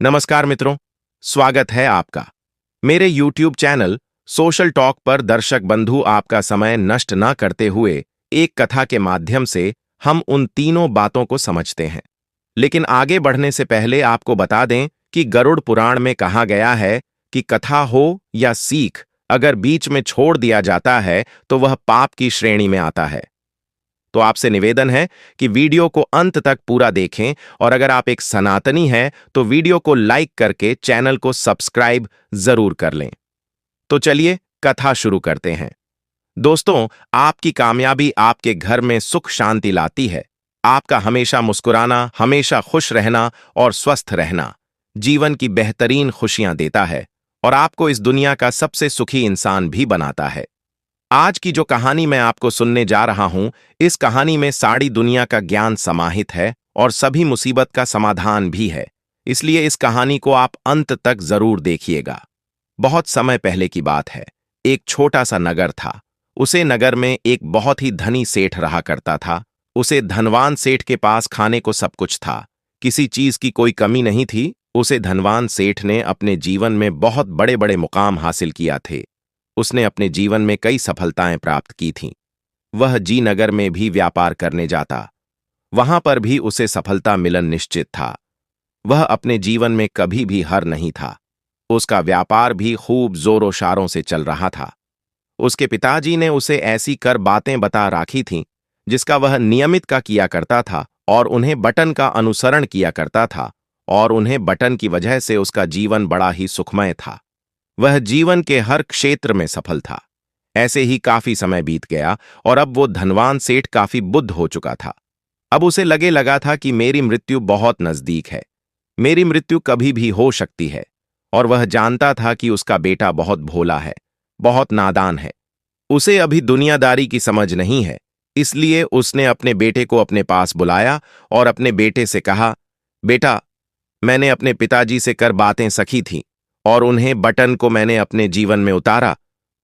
नमस्कार मित्रों, स्वागत है आपका मेरे YouTube चैनल सोशल टॉक पर। दर्शक बंधु, आपका समय नष्ट न करते हुए एक कथा के माध्यम से हम उन तीनों बातों को समझते हैं। लेकिन आगे बढ़ने से पहले आपको बता दें कि गरुड़ पुराण में कहा गया है कि कथा हो या सीख, अगर बीच में छोड़ दिया जाता है तो वह पाप की श्रेणी में आता है। तो आपसे निवेदन है कि वीडियो को अंत तक पूरा देखें, और अगर आप एक सनातनी हैं तो वीडियो को लाइक करके चैनल को सब्सक्राइब जरूर कर लें। तो चलिए कथा शुरू करते हैं। दोस्तों, आपकी कामयाबी आपके घर में सुख शांति लाती है। आपका हमेशा मुस्कुराना, हमेशा खुश रहना और स्वस्थ रहना जीवन की बेहतरीन खुशियां देता है और आपको इस दुनिया का सबसे सुखी इंसान भी बनाता है। आज की जो कहानी मैं आपको सुनने जा रहा हूं, इस कहानी में सारी दुनिया का ज्ञान समाहित है और सभी मुसीबत का समाधान भी है। इसलिए इस कहानी को आप अंत तक जरूर देखिएगा। बहुत समय पहले की बात है। एक छोटा सा नगर था। उसे नगर में एक बहुत ही धनी सेठ रहा करता था। उसे धनवान सेठ के पास खाने को सब कुछ था, किसी चीज की कोई कमी नहीं थी। उसे धनवान सेठ ने अपने जीवन में बहुत बड़े बड़े मुकाम हासिल किया थे। उसने अपने जीवन में कई सफलताएं प्राप्त की थीं। वह जी नगर में भी व्यापार करने जाता, वहां पर भी उसे सफलता मिलन निश्चित था। वह अपने जीवन में कभी भी हार नहीं था। उसका व्यापार भी खूब जोरों शारों से चल रहा था। उसके पिताजी ने उसे ऐसी कर बातें बता राखी थीं जिसका वह नियमित का किया करता था, और उन्हें बटन का अनुसरण किया करता था, और उन्हें बटन की वजह से उसका जीवन बड़ा ही सुखमय था। वह जीवन के हर क्षेत्र में सफल था। ऐसे ही काफी समय बीत गया और अब वो धनवान सेठ काफी बुद्ध हो चुका था। अब उसे लगे लगा था कि मेरी मृत्यु बहुत नजदीक है, मेरी मृत्यु कभी भी हो सकती है। और वह जानता था कि उसका बेटा बहुत भोला है, बहुत नादान है। उसे अभी दुनियादारी की समझ नहीं है। इसलिए उसने अपने बेटे को अपने पास बुलाया और अपने बेटे से कहा, बेटा, मैंने अपने पिताजी से कर बातें सखी थीं और उन्हें बटन को मैंने अपने जीवन में उतारा।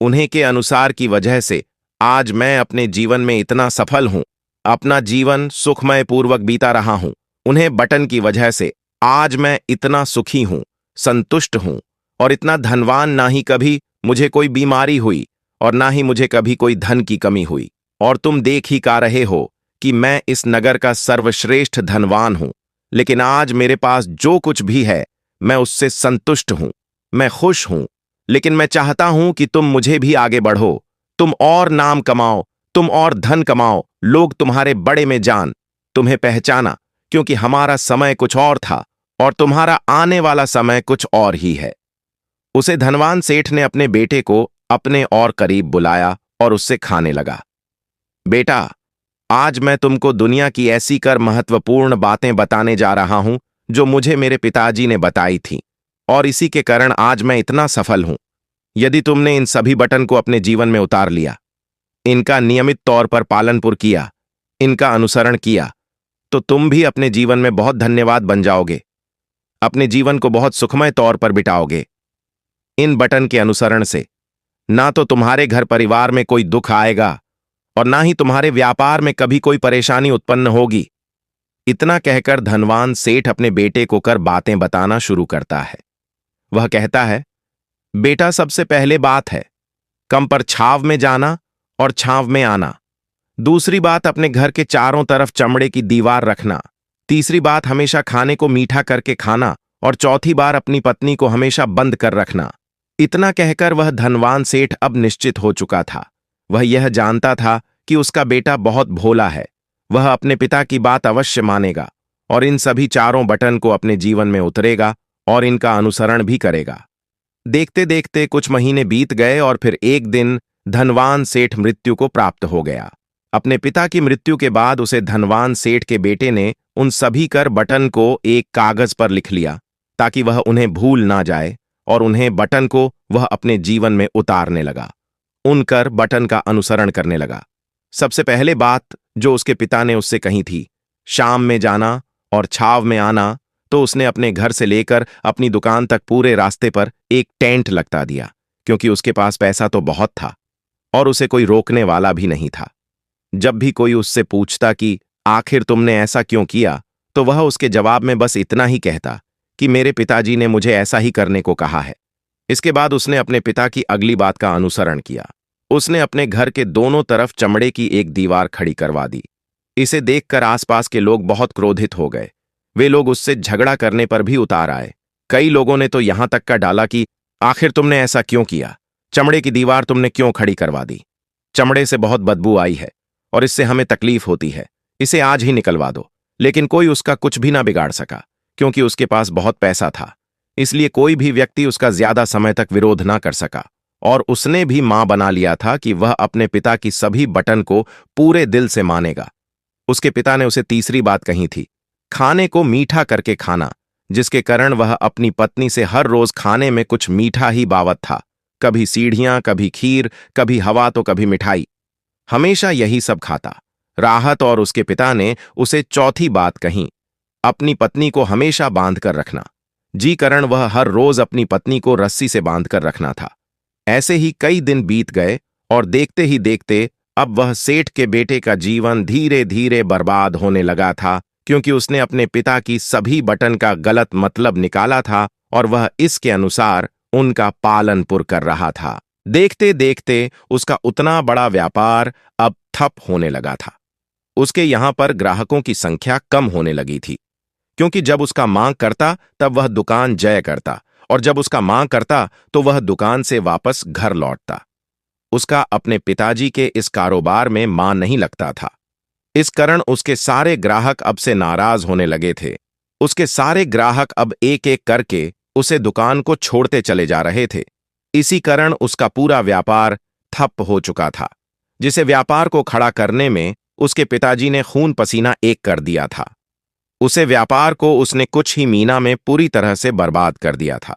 उन्हें के अनुसार की वजह से आज मैं अपने जीवन में इतना सफल हूं। अपना जीवन सुखमय पूर्वक बीता रहा हूं। उन्हें बटन की वजह से आज मैं इतना सुखी हूं, संतुष्ट हूं और इतना धनवान। ना ही कभी मुझे कोई बीमारी हुई और ना ही मुझे कभी कोई धन की कमी हुई। और तुम देख ही का रहे हो कि मैं इस नगर का सर्वश्रेष्ठ धनवान हूं। लेकिन आज मेरे पास जो कुछ भी है, मैं उससे संतुष्ट हूं, मैं खुश हूं। लेकिन मैं चाहता हूं कि तुम मुझे भी आगे बढ़ो, तुम और नाम कमाओ, तुम और धन कमाओ, लोग तुम्हारे बड़े में जान, तुम्हें पहचाना, क्योंकि हमारा समय कुछ और था और तुम्हारा आने वाला समय कुछ और ही है। उसे धनवान सेठ ने अपने बेटे को अपने और करीब बुलाया और उससे खाने लगा। बेटा, आज मैं तुमको दुनिया की ऐसी कर महत्वपूर्ण बातें बताने जा रहा हूं जो मुझे मेरे पिताजी ने बताई थी, और इसी के कारण आज मैं इतना सफल हूं। यदि तुमने इन सभी बटन को अपने जीवन में उतार लिया, इनका नियमित तौर पर पालनपुर किया, इनका अनुसरण किया, तो तुम भी अपने जीवन में बहुत धन्यवाद बन जाओगे, अपने जीवन को बहुत सुखमय तौर पर बिताओगे। इन बटन के अनुसरण से ना तो तुम्हारे घर परिवार में कोई दुख आएगा और ना ही तुम्हारे व्यापार में कभी कोई परेशानी उत्पन्न होगी। इतना कहकर धनवान सेठ अपने बेटे को कर बातें बताना शुरू करता है। वह कहता है, बेटा, सबसे पहले बात है कम पर छाव में जाना और छाव में आना। दूसरी बात, अपने घर के चारों तरफ चमड़े की दीवार रखना। तीसरी बात, हमेशा खाने को मीठा करके खाना। और चौथी बार, अपनी पत्नी को हमेशा बंद कर रखना। इतना कहकर वह धनवान सेठ अब निश्चित हो चुका था। वह यह जानता था कि उसका बेटा बहुत भोला है। वह अपने पिता की बात अवश्य मानेगा और इन सभी चारों बटन को अपने जीवन में उतरेगा और इनका अनुसरण भी करेगा। देखते देखते कुछ महीने बीत गए और फिर एक दिन धनवान सेठ मृत्यु को प्राप्त हो गया। अपने पिता की मृत्यु के बाद उसे धनवान सेठ के बेटे ने उन सभी कर बटन को एक कागज पर लिख लिया ताकि वह उन्हें भूल ना जाए, और उन्हें बटन को वह अपने जीवन में उतारने लगा। उनकर बटन का अनुसरण करने लगा। सबसे पहले बात जो उसके पिता ने उससे कही थी, शाम में जाना और छाव में आना, तो उसने अपने घर से लेकर अपनी दुकान तक पूरे रास्ते पर एक टेंट लगता दिया, क्योंकि उसके पास पैसा तो बहुत था और उसे कोई रोकने वाला भी नहीं था। जब भी कोई उससे पूछता कि आखिर तुमने ऐसा क्यों किया, तो वह उसके जवाब में बस इतना ही कहता कि मेरे पिताजी ने मुझे ऐसा ही करने को कहा है। इसके बाद उसने अपने पिता की अगली बात का अनुसरण किया। उसने अपने घर के दोनों तरफ चमड़े की एक दीवार खड़ी करवा दी। इसे देखकर आसपास के लोग बहुत क्रोधित हो गए। वे लोग उससे झगड़ा करने पर भी उतार आए। कई लोगों ने तो यहां तक का डाला कि आखिर तुमने ऐसा क्यों किया? चमड़े की दीवार तुमने क्यों खड़ी करवा दी? चमड़े से बहुत बदबू आई है और इससे हमें तकलीफ होती है। इसे आज ही निकलवा दो। लेकिन कोई उसका कुछ भी ना बिगाड़ सका, क्योंकि उसके पास बहुत पैसा था। इसलिए कोई भी व्यक्ति उसका ज्यादा समय तक विरोध ना कर सका, और उसने भी मां बना लिया था कि वह अपने पिता की सभी बटन को पूरे दिल से मानेगा। उसके पिता ने उसे तीसरी बात कही थी, खाने को मीठा करके खाना, जिसके कारण वह अपनी पत्नी से हर रोज खाने में कुछ मीठा ही बावत था। कभी सीढ़ियां, कभी खीर, कभी हवा तो कभी मिठाई, हमेशा यही सब खाता। राहत और उसके पिता ने उसे चौथी बात कही, अपनी पत्नी को हमेशा बांध कर रखना। जी करण वह हर रोज अपनी पत्नी को रस्सी से बांध कर रखना था। ऐसे ही कई दिन बीत गए और देखते ही देखते अब वह सेठ के बेटे का जीवन धीरे धीरे बर्बाद होने लगा था, क्योंकि उसने अपने पिता की सभी बटन का गलत मतलब निकाला था और वह इसके अनुसार उनका पालन पुर कर रहा था। देखते देखते उसका उतना बड़ा व्यापार अब ठप होने लगा था। उसके यहां पर ग्राहकों की संख्या कम होने लगी थी, क्योंकि जब उसका मांग करता तब वह दुकान जय करता, और जब उसका मांग करता तो वह दुकान से वापस घर लौटता। उसका अपने पिताजी के इस कारोबार में मान नहीं लगता था। इस कारण उसके सारे ग्राहक अब से नाराज होने लगे थे। उसके सारे ग्राहक अब एक एक करके उसे दुकान को छोड़ते चले जा रहे थे। इसी कारण उसका पूरा व्यापार ठप हो चुका था, जिसे व्यापार को खड़ा करने में उसके पिताजी ने खून पसीना एक कर दिया था। उसे व्यापार को उसने कुछ ही महीना में पूरी तरह से बर्बाद कर दिया था।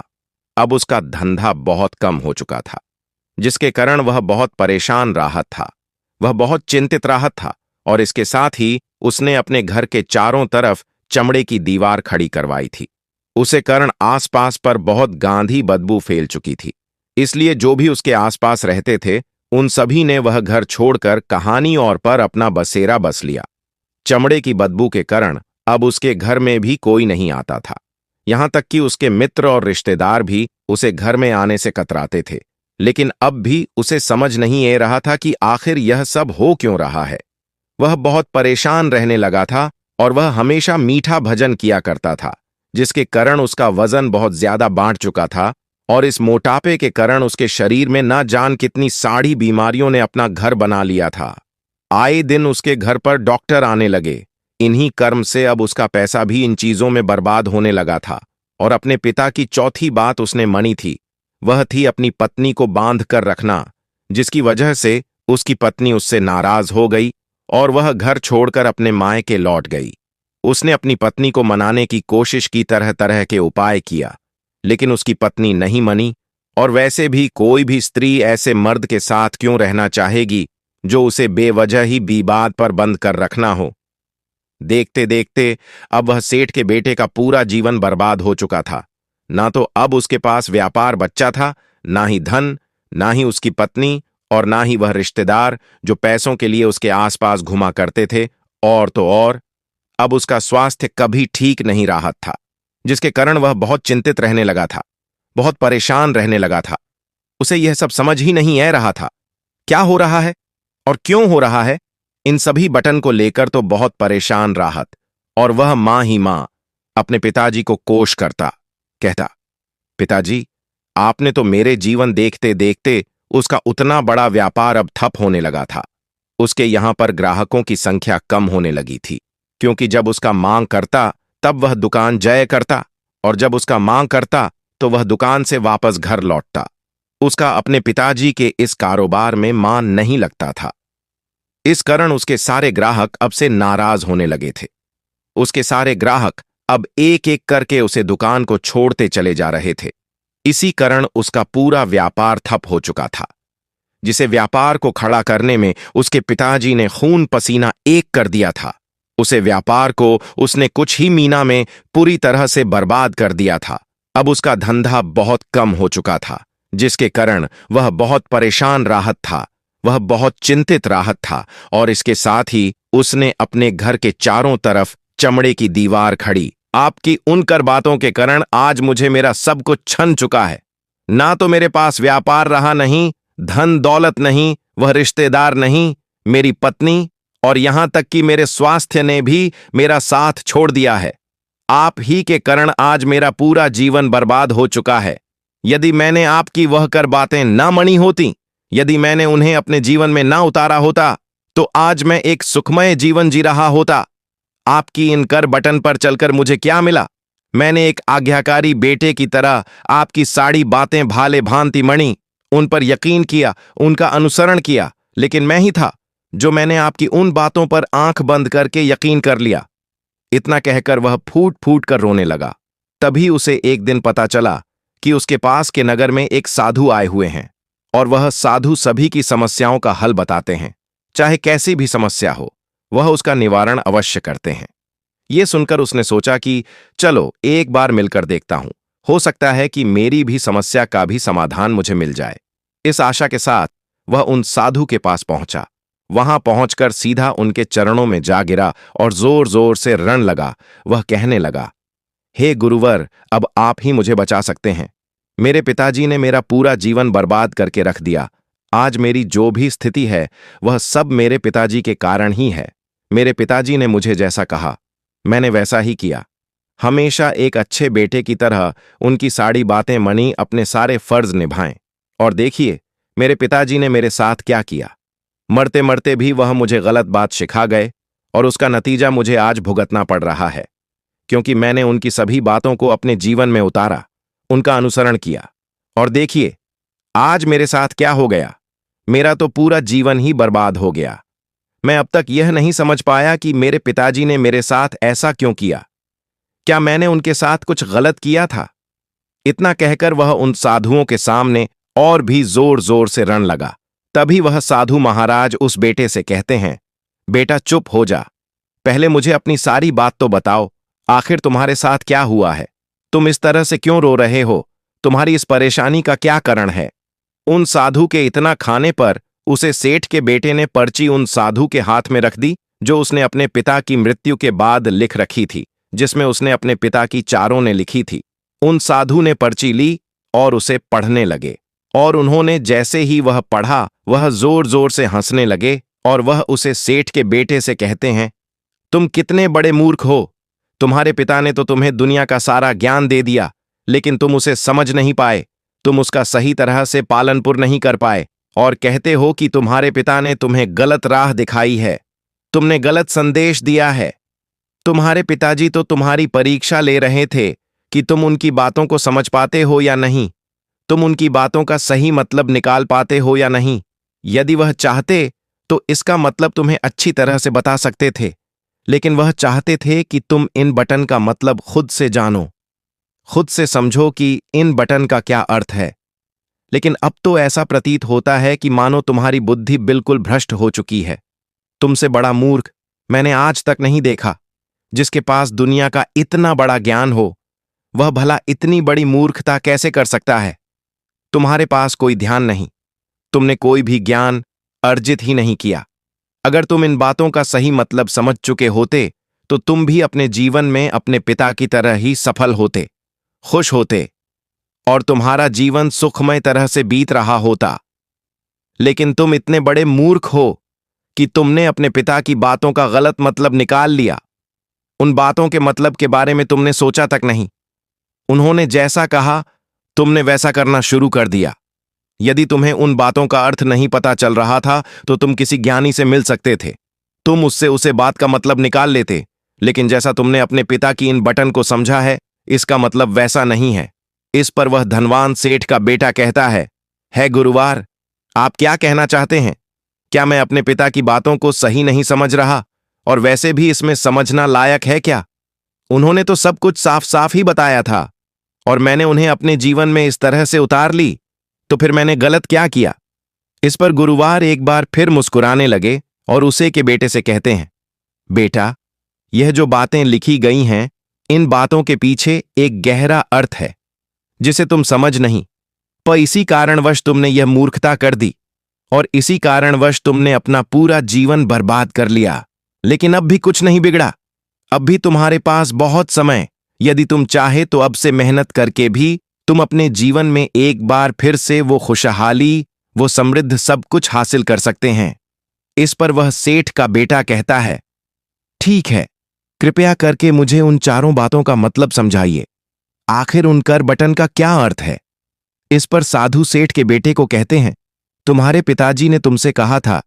अब उसका धंधा बहुत कम हो चुका था, जिसके कारण वह बहुत परेशान राहत था। वह बहुत चिंतित राहत था, और इसके साथ ही उसने अपने घर के चारों तरफ चमड़े की दीवार खड़ी करवाई थी। उसे कारण आसपास पर बहुत गांधी बदबू फैल चुकी थी। इसलिए जो भी उसके आसपास रहते थे उन सभी ने वह घर छोड़कर कहानी और पर अपना बसेरा बस लिया। चमड़े की बदबू के कारण अब उसके घर में भी कोई नहीं आता था। यहां तक कि उसके मित्र और रिश्तेदार भी उसे घर में आने से कतराते थे। लेकिन अब भी उसे समझ नहीं आ रहा था कि आखिर यह सब हो क्यों रहा है। वह बहुत परेशान रहने लगा था, और वह हमेशा मीठा भजन किया करता था, जिसके कारण उसका वजन बहुत ज्यादा बांट चुका था, और इस मोटापे के कारण उसके शरीर में ना जान कितनी सारी बीमारियों ने अपना घर बना लिया था। आए दिन उसके घर पर डॉक्टर आने लगे। इन्हीं कर्म से अब उसका पैसा भी इन चीजों में बर्बाद होने लगा था। और अपने पिता की चौथी बात उसने मानी थी, वह थी अपनी पत्नी को बांध कर रखना, जिसकी वजह से उसकी पत्नी उससे नाराज हो गई और वह घर छोड़कर अपने मायके लौट गई। उसने अपनी पत्नी को मनाने की कोशिश की, तरह तरह के उपाय किया, लेकिन उसकी पत्नी नहीं मनी। और वैसे भी कोई भी स्त्री ऐसे मर्द के साथ क्यों रहना चाहेगी जो उसे बेवजह ही विवाद पर बंद कर रखना हो। देखते देखते अब वह सेठ के बेटे का पूरा जीवन बर्बाद हो चुका था। ना तो अब उसके पास व्यापार बच्चा था, ना ही धन, ना ही उसकी पत्नी, और ना ही वह रिश्तेदार जो पैसों के लिए उसके आसपास घुमा करते थे। और तो और अब उसका स्वास्थ्य कभी ठीक नहीं रहा था, जिसके कारण वह बहुत चिंतित रहने लगा था, बहुत परेशान रहने लगा था। उसे यह सब समझ ही नहीं आ रहा था, क्या हो रहा है और क्यों हो रहा है। इन सभी बटन को लेकर तो बहुत परेशान राहत, और वह मां ही मां अपने पिताजी को कोश करता, कहता, पिताजी, आपने तो मेरे जीवन देखते देखते उसका उतना बड़ा व्यापार अब ठप होने लगा था। उसके यहां पर ग्राहकों की संख्या कम होने लगी थी, क्योंकि जब उसका मांग करता तब वह दुकान जय करता, और जब उसका मांग करता तो वह दुकान से वापस घर लौटता। उसका अपने पिताजी के इस कारोबार में मान नहीं लगता था। इस कारण उसके सारे ग्राहक अब से नाराज होने लगे थे। उसके सारे ग्राहक अब एक एक करके उसे दुकान को छोड़ते चले जा रहे थे। इसी कारण उसका पूरा व्यापार ठप हो चुका था, जिसे व्यापार को खड़ा करने में उसके पिताजी ने खून पसीना एक कर दिया था। उसे व्यापार को उसने कुछ ही महीना में पूरी तरह से बर्बाद कर दिया था। अब उसका धंधा बहुत कम हो चुका था, जिसके कारण वह बहुत परेशान राहत था, वह बहुत चिंतित राहत था। और इसके साथ ही उसने अपने घर के चारों तरफ चमड़े की दीवार खड़ी आपकी उन कर बातों के कारण आज मुझे मेरा सब कुछ छन चुका है। ना तो मेरे पास व्यापार रहा नहीं, धन दौलत नहीं, वह रिश्तेदार नहीं, मेरी पत्नी और यहां तक कि मेरे स्वास्थ्य ने भी मेरा साथ छोड़ दिया है। आप ही के कारण आज मेरा पूरा जीवन बर्बाद हो चुका है। यदि मैंने आपकी वह कर बातें ना मनी होती, यदि मैंने उन्हें अपने जीवन में ना उतारा होता, तो आज मैं एक सुखमय जीवन जी रहा होता। आपकी इन कर बटन पर चलकर मुझे क्या मिला? मैंने एक आज्ञाकारी बेटे की तरह आपकी सारी बातें भाले भांति मणी, उन पर यकीन किया, उनका अनुसरण किया, लेकिन मैं ही था जो मैंने आपकी उन बातों पर आंख बंद करके यकीन कर लिया। इतना कहकर वह फूट फूट कर रोने लगा। तभी उसे एक दिन पता चला कि उसके पास के नगर में एक साधु आए हुए हैं और वह साधु सभी की समस्याओं का हल बताते हैं। चाहे कैसी भी समस्या हो, वह उसका निवारण अवश्य करते हैं। ये सुनकर उसने सोचा कि चलो एक बार मिलकर देखता हूं, हो सकता है कि मेरी भी समस्या का भी समाधान मुझे मिल जाए। इस आशा के साथ वह उन साधु के पास पहुंचा। वहां पहुंचकर सीधा उनके चरणों में जा गिरा और जोर जोर से रण लगा। वह कहने लगा, हे गुरुवर, अब आप ही मुझे बचा सकते हैं। मेरे पिताजी ने मेरा पूरा जीवन बर्बाद करके रख दिया। आज मेरी जो भी स्थिति है वह सब मेरे पिताजी के कारण ही है। मेरे पिताजी ने मुझे जैसा कहा मैंने वैसा ही किया। हमेशा एक अच्छे बेटे की तरह उनकी सारी बातें मनी, अपने सारे फर्ज निभाएं। और देखिए मेरे पिताजी ने मेरे साथ क्या किया। मरते मरते भी वह मुझे गलत बात सिखा गए और उसका नतीजा मुझे आज भुगतना पड़ रहा है, क्योंकि मैंने उनकी सभी बातों को अपने जीवन में उतारा, उनका अनुसरण किया। और देखिए आज मेरे साथ क्या हो गया। मेरा तो पूरा जीवन ही बर्बाद हो गया। मैं अब तक यह नहीं समझ पाया कि मेरे पिताजी ने मेरे साथ ऐसा क्यों किया। क्या मैंने उनके साथ कुछ गलत किया था? इतना कहकर वह उन साधुओं के सामने और भी जोर जोर से रण लगा। तभी वह साधु महाराज उस बेटे से कहते हैं, बेटा चुप हो जा, पहले मुझे अपनी सारी बात तो बताओ। आखिर तुम्हारे साथ क्या हुआ है? तुम इस तरह से क्यों रो रहे हो? तुम्हारी इस परेशानी का क्या कारण है? उन साधु के इतना खाने पर उसे सेठ के बेटे ने पर्ची उन साधु के हाथ में रख दी, जो उसने अपने पिता की मृत्यु के बाद लिख रखी थी, जिसमें उसने अपने पिता की चारों ने लिखी थी। उन साधु ने पर्ची ली और उसे पढ़ने लगे, और उन्होंने जैसे ही वह पढ़ा वह जोर जोर से हंसने लगे। और वह उसे सेठ के बेटे से कहते हैं, तुम कितने बड़े मूर्ख हो। तुम्हारे पिता ने तो तुम्हें दुनिया का सारा ज्ञान दे दिया, लेकिन तुम उसे समझ नहीं पाए, तुम उसका सही तरह से पालनपुर नहीं कर पाए, और कहते हो कि तुम्हारे पिता ने तुम्हें गलत राह दिखाई है, तुमने गलत संदेश दिया है। तुम्हारे पिताजी तो तुम्हारी परीक्षा ले रहे थे कि तुम उनकी बातों को समझ पाते हो या नहीं, तुम उनकी बातों का सही मतलब निकाल पाते हो या नहीं। यदि वह चाहते तो इसका मतलब तुम्हें अच्छी तरह से बता सकते थे, लेकिन वह चाहते थे कि तुम इन बटन का मतलब खुद से जानो, खुद से समझो कि इन बटन का क्या अर्थ है। लेकिन अब तो ऐसा प्रतीत होता है कि मानो तुम्हारी बुद्धि बिल्कुल भ्रष्ट हो चुकी है। तुमसे बड़ा मूर्ख मैंने आज तक नहीं देखा। जिसके पास दुनिया का इतना बड़ा ज्ञान हो, वह भला इतनी बड़ी मूर्खता कैसे कर सकता है? तुम्हारे पास कोई ध्यान नहीं, तुमने कोई भी ज्ञान अर्जित ही नहीं किया। अगर तुम इन बातों का सही मतलब समझ चुके होते तो तुम भी अपने जीवन में अपने पिता की तरह ही सफल होते, खुश होते, और तुम्हारा जीवन सुखमय तरह से बीत रहा होता। लेकिन तुम इतने बड़े मूर्ख हो कि तुमने अपने पिता की बातों का गलत मतलब निकाल लिया। उन बातों के मतलब के बारे में तुमने सोचा तक नहीं। उन्होंने जैसा कहा तुमने वैसा करना शुरू कर दिया। यदि तुम्हें उन बातों का अर्थ नहीं पता चल रहा था तो तुम किसी ज्ञानी से मिल सकते थे, तुम उससे उसे बात का मतलब निकाल लेते। लेकिन जैसा तुमने अपने पिता की इन बटन को समझा है, इसका मतलब वैसा नहीं है। इस पर वह धनवान सेठ का बेटा कहता है गुरुवार, आप क्या कहना चाहते हैं? क्या मैं अपने पिता की बातों को सही नहीं समझ रहा? और वैसे भी इसमें समझना लायक है क्या? उन्होंने तो सब कुछ साफ साफ ही बताया था, और मैंने उन्हें अपने जीवन में इस तरह से उतार ली, तो फिर मैंने गलत क्या किया? इस पर गुरुवार एक बार फिर मुस्कुराने लगे और उसे के बेटे से कहते हैं, बेटा, यह जो बातें लिखी गई हैं, इन बातों के पीछे एक गहरा अर्थ है जिसे तुम समझ नहीं। पर इसी कारणवश तुमने यह मूर्खता कर दी, और इसी कारणवश तुमने अपना पूरा जीवन बर्बाद कर लिया। लेकिन अब भी कुछ नहीं बिगड़ा। अब भी तुम्हारे पास बहुत समय, यदि तुम चाहे तो अब से मेहनत करके भी तुम अपने जीवन में एक बार फिर से वो खुशहाली, वो समृद्ध सब कुछ हासिल कर सकते हैं। इस पर वह सेठ का बेटा कहता है, ठीक है, कृपया करके मुझे उन चारों बातों का मतलब समझाइए। आखिर उन कर बटन का क्या अर्थ है? इस पर साधु सेठ के बेटे को कहते हैं, तुम्हारे पिताजी ने तुमसे कहा था,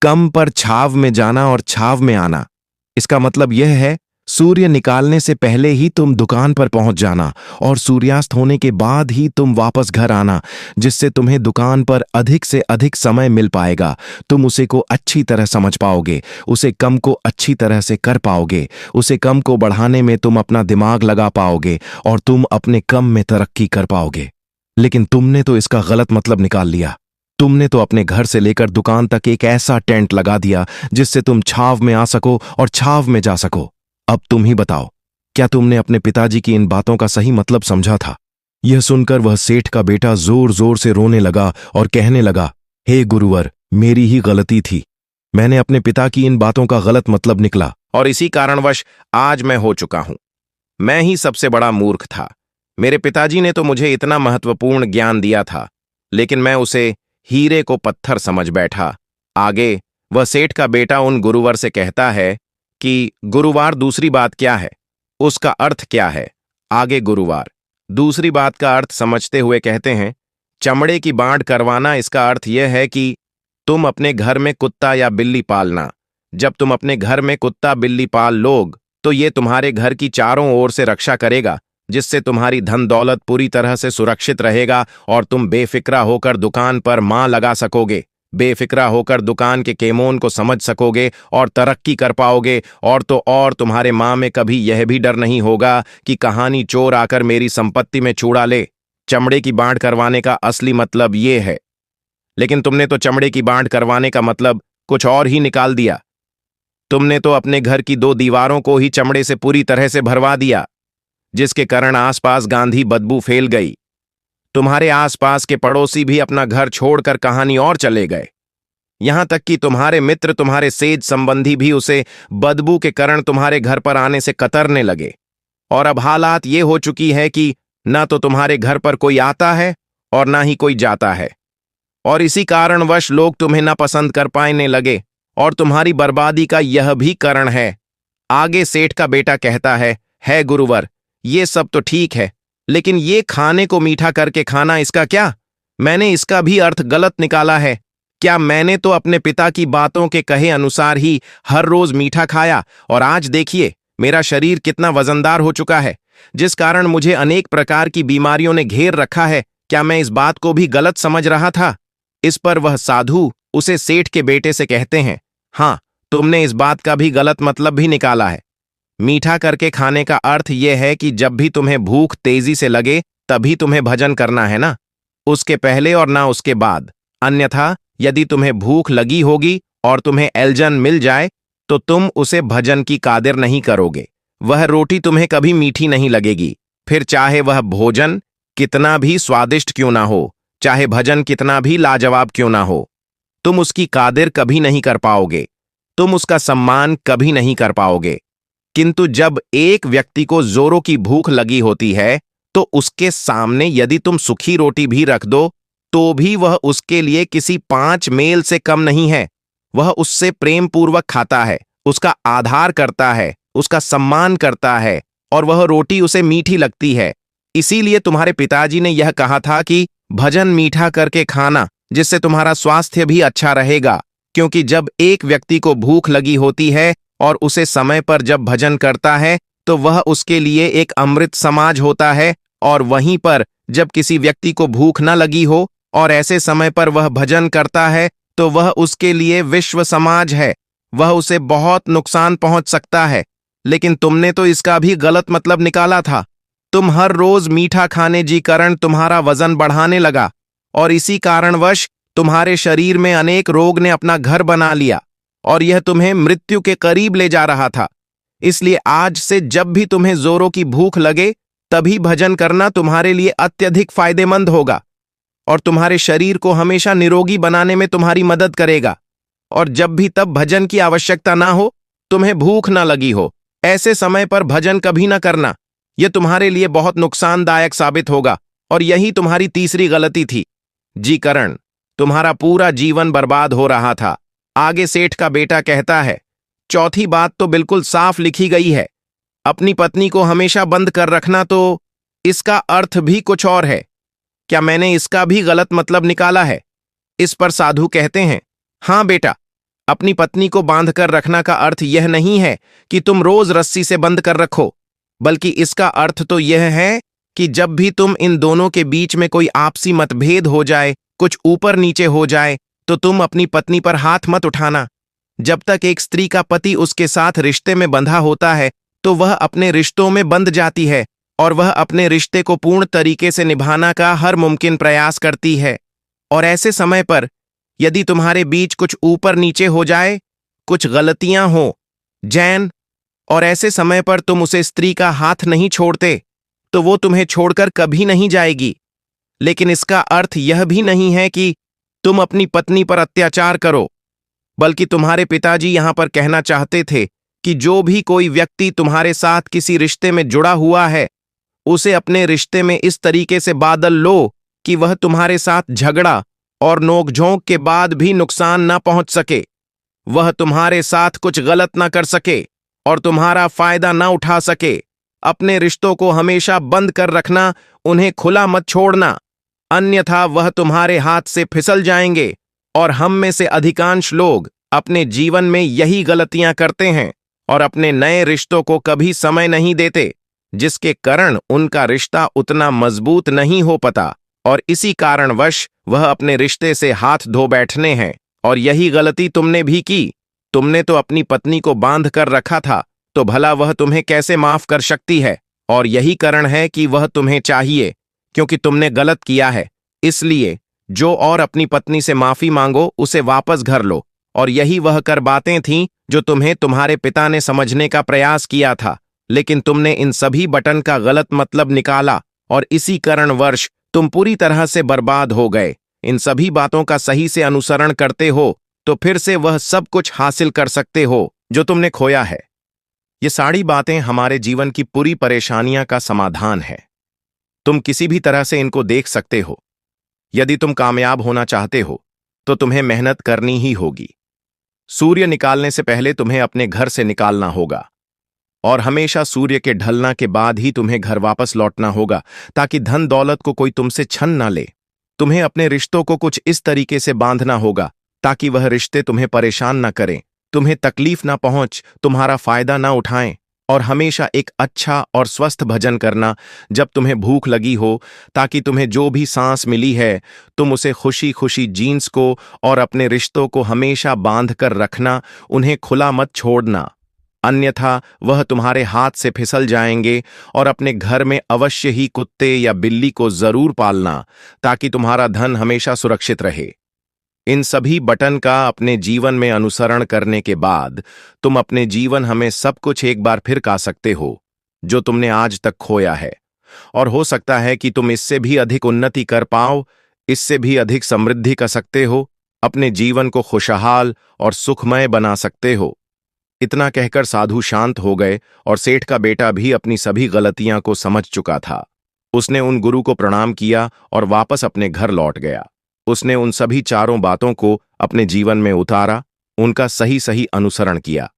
कम पर छाव में जाना और छाव में आना। इसका मतलब यह है, सूर्य निकालने से पहले ही तुम दुकान पर पहुंच जाना और सूर्यास्त होने के बाद ही तुम वापस घर आना, जिससे तुम्हें दुकान पर अधिक से अधिक समय मिल पाएगा। तुम उसे को अच्छी तरह समझ पाओगे, उसे कम को अच्छी तरह से कर पाओगे, उसे कम को बढ़ाने में तुम अपना दिमाग लगा पाओगे और तुम अपने कम में तरक्की कर पाओगे। लेकिन तुमने तो इसका गलत मतलब निकाल लिया। तुमने तो अपने घर से लेकर दुकान तक एक ऐसा टेंट लगा दिया जिससे तुम छाव में आ सको और छाव में जा सको। अब तुम ही बताओ, क्या तुमने अपने पिताजी की इन बातों का सही मतलब समझा था? यह सुनकर वह सेठ का बेटा जोर जोर से रोने लगा और कहने लगा, हे गुरुवर, मेरी ही गलती थी। मैंने अपने पिता की इन बातों का गलत मतलब निकला और इसी कारणवश आज मैं हो चुका हूं। मैं ही सबसे बड़ा मूर्ख था। मेरे पिताजी ने तो मुझे इतना महत्वपूर्ण ज्ञान दिया था, लेकिन मैं उसे हीरे को पत्थर समझ बैठा। आगे वह सेठ का बेटा उन गुरुवर से कहता है कि गुरुवार दूसरी बात क्या है, उसका अर्थ क्या है? आगे गुरुवार दूसरी बात का अर्थ समझते हुए कहते हैं, चमड़े की बांट करवाना। इसका अर्थ यह है कि तुम अपने घर में कुत्ता या बिल्ली पालना। जब तुम अपने घर में कुत्ता बिल्ली पाल लोग तो ये तुम्हारे घर की चारों ओर से रक्षा करेगा, जिससे तुम्हारी धन दौलत पूरी तरह से सुरक्षित रहेगा और तुम बेफिक्रा होकर दुकान पर मां लगा सकोगे, बेफिक्रा होकर दुकान के केमोन को समझ सकोगे और तरक्की कर पाओगे। और तो और तुम्हारे मां में कभी यह भी डर नहीं होगा कि कहानी चोर आकर मेरी संपत्ति में चूड़ा ले। चमड़े की बांट करवाने का असली मतलब ये है, लेकिन तुमने तो चमड़े की बांट करवाने का मतलब कुछ और ही निकाल दिया। तुमने तो अपने घर की दो दीवारों को ही चमड़े से पूरी तरह से भरवा दिया, जिसके कारण आसपास गांधी बदबू फैल गई। तुम्हारे आसपास के पड़ोसी भी अपना घर छोड़कर कहानी और चले गए। यहां तक कि तुम्हारे मित्र, तुम्हारे सेज संबंधी भी उसे बदबू के कारण तुम्हारे घर पर आने से कतरने लगे। और अब हालात ये हो चुकी है कि ना तो तुम्हारे घर पर कोई आता है और ना ही कोई जाता है, और इसी कारणवश लोग तुम्हें ना पसंद कर पाने लगे, और तुम्हारी बर्बादी का यह भी कारण है। आगे सेठ का बेटा कहता है गुरुवर, ये सब तो ठीक है, लेकिन ये खाने को मीठा करके खाना, इसका क्या? मैंने इसका भी अर्थ गलत निकाला है। क्या मैंने तो अपने पिता की बातों के कहे अनुसार ही हर रोज मीठा खाया, और आज देखिए मेरा शरीर कितना वजनदार हो चुका है, जिस कारण मुझे अनेक प्रकार की बीमारियों ने घेर रखा है। क्या मैं इस बात को भी गलत समझ रहा था? इस पर वह साधु उसे सेठ के बेटे से कहते हैं, हाँ, तुमने इस बात का भी गलत मतलब भी निकाला है। मीठा करके खाने का अर्थ यह है कि जब भी तुम्हें भूख तेजी से लगे तभी तुम्हें भजन करना है ना, उसके पहले और ना उसके बाद। अन्यथा यदि तुम्हें भूख लगी होगी और तुम्हें एल्जन मिल जाए तो तुम उसे भजन की कादिर नहीं करोगे। वह रोटी तुम्हें कभी मीठी नहीं लगेगी, फिर चाहे वह भोजन कितना भी स्वादिष्ट क्यों ना हो, चाहे भजन कितना भी लाजवाब क्यों ना हो, तुम उसकी कादिर कभी नहीं कर पाओगे, तुम उसका सम्मान कभी नहीं कर पाओगे। किंतु जब एक व्यक्ति को जोरों की भूख लगी होती है तो उसके सामने यदि तुम सूखी रोटी भी रख दो तो भी वह उसके लिए किसी 5 मेल से कम नहीं है। वह उससे प्रेम पूर्वक खाता है, उसका आधार करता है, उसका सम्मान करता है, और वह रोटी उसे मीठी लगती है। इसीलिए तुम्हारे पिताजी ने यह कहा था कि भजन मीठा करके खाना, जिससे तुम्हारा स्वास्थ्य भी अच्छा रहेगा। क्योंकि जब एक व्यक्ति को भूख लगी होती है और उसे समय पर जब भजन करता है तो वह उसके लिए एक अमृत समाज होता है, और वहीं पर जब किसी व्यक्ति को भूख न लगी हो और ऐसे समय पर वह भजन करता है तो वह उसके लिए विश्व समाज है, वह उसे बहुत नुकसान पहुंच सकता है। लेकिन तुमने तो इसका भी गलत मतलब निकाला था। तुम हर रोज मीठा खाने जी कारण तुम्हारा वजन बढ़ाने लगा, और इसी कारणवश तुम्हारे शरीर में अनेक रोग ने अपना घर बना लिया और यह तुम्हें मृत्यु के करीब ले जा रहा था। इसलिए आज से जब भी तुम्हें जोरों की भूख लगे तभी भजन करना तुम्हारे लिए अत्यधिक फायदेमंद होगा और तुम्हारे शरीर को हमेशा निरोगी बनाने में तुम्हारी मदद करेगा। और जब भी तब भजन की आवश्यकता ना हो, तुम्हें भूख ना लगी हो, ऐसे समय पर भजन कभी ना करना। यह तुम्हारे लिए बहुत नुकसानदायक साबित होगा और यही तुम्हारी तीसरी गलती थी। जी करण, तुम्हारा पूरा जीवन बर्बाद हो रहा था। आगे सेठ का बेटा कहता है, चौथी बात तो बिल्कुल साफ लिखी गई है, अपनी पत्नी को हमेशा बंद कर रखना। तो इसका अर्थ भी कुछ और है। क्या मैंने इसका भी गलत मतलब निकाला है? इस पर साधु कहते हैं, हां बेटा, अपनी पत्नी को बांध कर रखना का अर्थ यह नहीं है कि तुम रोज रस्सी से बंद कर रखो, बल्कि इसका अर्थ तो यह है कि जब भी तुम इन दोनों के बीच में कोई आपसी मतभेद हो जाए, कुछ ऊपर नीचे हो जाए, तो तुम अपनी पत्नी पर हाथ मत उठाना। जब तक एक स्त्री का पति उसके साथ रिश्ते में बंधा होता है, तो वह अपने रिश्तों में बंध जाती है और वह अपने रिश्ते को पूर्ण तरीके से निभाना का हर मुमकिन प्रयास करती है। और ऐसे समय पर यदि तुम्हारे बीच कुछ ऊपर नीचे हो जाए, कुछ गलतियां हो जैन, और ऐसे समय पर तुम उसे स्त्री का हाथ नहीं छोड़ते, तो वो तुम्हें छोड़कर कभी नहीं जाएगी। लेकिन इसका अर्थ यह भी नहीं है कि तुम अपनी पत्नी पर अत्याचार करो, बल्कि तुम्हारे पिताजी यहां पर कहना चाहते थे कि जो भी कोई व्यक्ति तुम्हारे साथ किसी रिश्ते में जुड़ा हुआ है, उसे अपने रिश्ते में इस तरीके से बादल लो कि वह तुम्हारे साथ झगड़ा और नोकझोंक के बाद भी नुकसान ना पहुंच सके, वह तुम्हारे साथ कुछ गलत ना कर सके और तुम्हारा फायदा ना उठा सके। अपने रिश्तों को हमेशा बंद कर रखना, उन्हें खुला मत छोड़ना, अन्यथा वह तुम्हारे हाथ से फिसल जाएंगे। और हम में से अधिकांश लोग अपने जीवन में यही गलतियां करते हैं और अपने नए रिश्तों को कभी समय नहीं देते, जिसके कारण उनका रिश्ता उतना मजबूत नहीं हो पाता और इसी कारणवश वह अपने रिश्ते से हाथ धो बैठने हैं। और यही गलती तुमने भी की। तुमने तो अपनी पत्नी को बांध कर रखा था, तो भला वह तुम्हें कैसे माफ कर सकती है? और यही कारण है कि वह तुम्हें चाहिए, क्योंकि तुमने गलत किया है। इसलिए जो और अपनी पत्नी से माफी मांगो, उसे वापस घर लो। और यही वह कर बातें थीं जो तुम्हें तुम्हारे पिता ने समझने का प्रयास किया था, लेकिन तुमने इन सभी बटन का गलत मतलब निकाला और इसी कारणवश तुम पूरी तरह से बर्बाद हो गए। इन सभी बातों का सही से अनुसरण करते हो तो फिर से वह सब कुछ हासिल कर सकते हो जो तुमने खोया है। ये सारी बातें हमारे जीवन की पूरी परेशानियां का समाधान है। तुम किसी भी तरह से इनको देख सकते हो। यदि तुम कामयाब होना चाहते हो तो तुम्हें मेहनत करनी ही होगी। सूर्य निकालने से पहले तुम्हें अपने घर से निकालना होगा और हमेशा सूर्य के ढलना के बाद ही तुम्हें घर वापस लौटना होगा, ताकि धन दौलत को कोई तुमसे छन ना ले। तुम्हें अपने रिश्तों को कुछ इस तरीके से बांधना होगा ताकि वह रिश्ते तुम्हें परेशान ना करें, तुम्हें तकलीफ ना पहुंच, तुम्हारा फायदा ना उठाएं। और हमेशा एक अच्छा और स्वस्थ भजन करना जब तुम्हें भूख लगी हो, ताकि तुम्हें जो भी सांस मिली है तुम उसे खुशी खुशी जीन्स को और अपने रिश्तों को हमेशा बांध कर रखना, उन्हें खुला मत छोड़ना, अन्यथा वह तुम्हारे हाथ से फिसल जाएंगे। और अपने घर में अवश्य ही कुत्ते या बिल्ली को जरूर पालना, ताकि तुम्हारा धन हमेशा सुरक्षित रहे। इन सभी बटन का अपने जीवन में अनुसरण करने के बाद तुम अपने जीवन हमें सब कुछ एक बार फिर पा सकते हो जो तुमने आज तक खोया है। और हो सकता है कि तुम इससे भी अधिक उन्नति कर पाओ, इससे भी अधिक समृद्धि कर सकते हो, अपने जीवन को खुशहाल और सुखमय बना सकते हो। इतना कहकर साधु शांत हो गए और सेठ का बेटा भी अपनी सभी गलतियां को समझ चुका था। उसने उन गुरु को प्रणाम किया और वापस अपने घर लौट गया। उसने उन सभी चारों बातों को अपने जीवन में उतारा, उनका सही सही अनुसरण किया।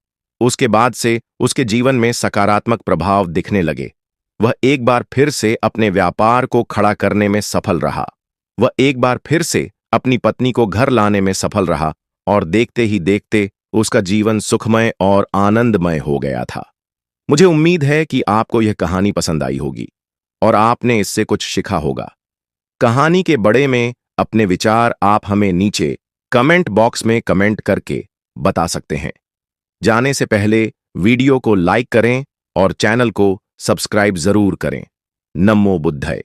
उसके बाद से उसके जीवन में सकारात्मक प्रभाव दिखने लगे। वह एक बार फिर से अपने व्यापार को खड़ा करने में सफल रहा। वह एक बार फिर से अपनी पत्नी को घर लाने में सफल रहा और देखते ही देखते उसका जीवन सुखमय और आनंदमय हो गया था। मुझे उम्मीद है कि आपको यह कहानी पसंद आई होगी और आपने इससे कुछ सीखा होगा। कहानी के बड़े में अपने विचार आप हमें नीचे कमेंट बॉक्स में कमेंट करके बता सकते हैं। जाने से पहले वीडियो को लाइक करें और चैनल को सब्सक्राइब जरूर करें। नमो बुद्धाय।